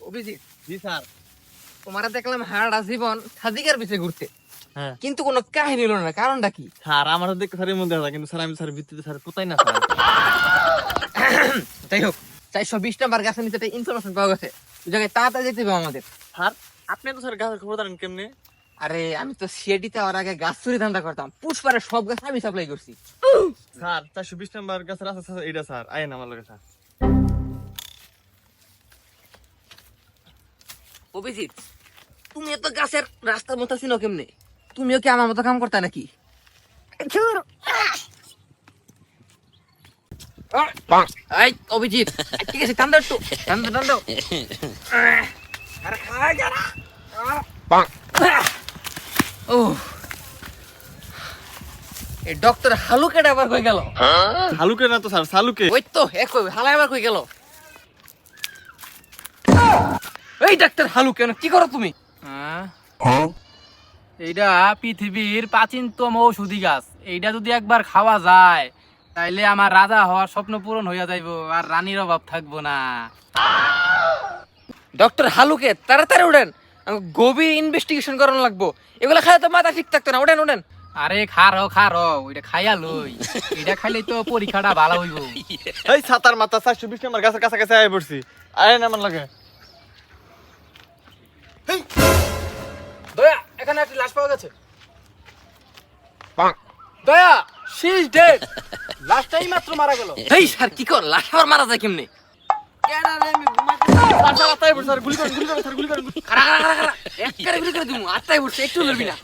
অভিজিৎ, জি sir. তোমারা দেখলাম হারাটা জীবন সাদিকার পিছে ঘুরতে, হ্যাঁ কিন্তু কোনো কাহিনী হলো না, কারণটা কি? স্যার, আমার দেখতে স্যারের মধ্যে আছে, কিন্তু স্যার আমি স্যার ভিত্তিতে স্যার কোথায় না স্যার। যাই হোক, 420 নাম্বার গাছের নিচে একটা ইনফরমেশন পাওয়া গেছে, ওই জায়গায় তাড়াতাড়ি যেতে হবে আমাদের। স্যার আপনি তো স্যার গাছের খবর জানেন কেমনে? আরে আমি তো সিএডিতে আর আগে গাছ চুরি ধান্দা করতাম, পুষ্পারে সব গাছ আমি সাপ্লাই করছি। স্যার 420 নাম্বার গাছের আছে স্যার, এইটা স্যার আইন আমার লগে স্যার। অভিজিৎ, তুমি তো গাছের রাস্তার মতো চিনো কেমনে? তুমিও কি আমার মতো কাম করতে নাকি? এই অভিজিৎ, ঠিক আছে, টান দাও একটু, টান দাও, টান দাও। আরে খাই যারা। ও, এই ডক্টর হালুকে আবার কই গেল? হালুকে না তো স্যার, সালুকে। ওই তো এক কই হালাই আবার কই গেল? এই ডাক্তার হালু, কেন কি করো তুমি? এইটা পৃথিবীর প্রাচীনতম ঔষধি গাছ। এইটা যদি একবার খাওয়া যায় তাইলে আমার রাজা হওয়ার স্বপ্ন পূরণ হইয়া যাইবো, আর রানীর অভাব থাকবো না। ডক্টর হালুকে তাড়াতাড়ি উঠেন, গভীর ইনভেস্টিগেশন করানো লাগবো। এগুলা খায় তো মাথা ঠিক থাকতো না, উঠেন উঠেন। আরে খার ওইটা খাইয়া লই, এটা খাইলে তো পরীক্ষাটা ভালো হইব। এই সাতার মাথা 420 নাম্বার গাছের কাছাকাছি আয় পড়ছি, আইন আমার লগে। দয়া, এখানে একটা লাশ পাওয়া গেছে। দয়া, শি ইজ ডেড। লাশটাই মাত্র মারা গেল। এই স্যার, কি কর, লাশ আবার মারা যায় কেমনে? স্যার স্যার আত্মায় পড়ছে স্যার, গুলি করেন স্যার, গুলি করেন। খারা খারা খারা খারা, একবারে গুলি করে দিমু, আত্মায় উঠছে, একটু লড়বি না।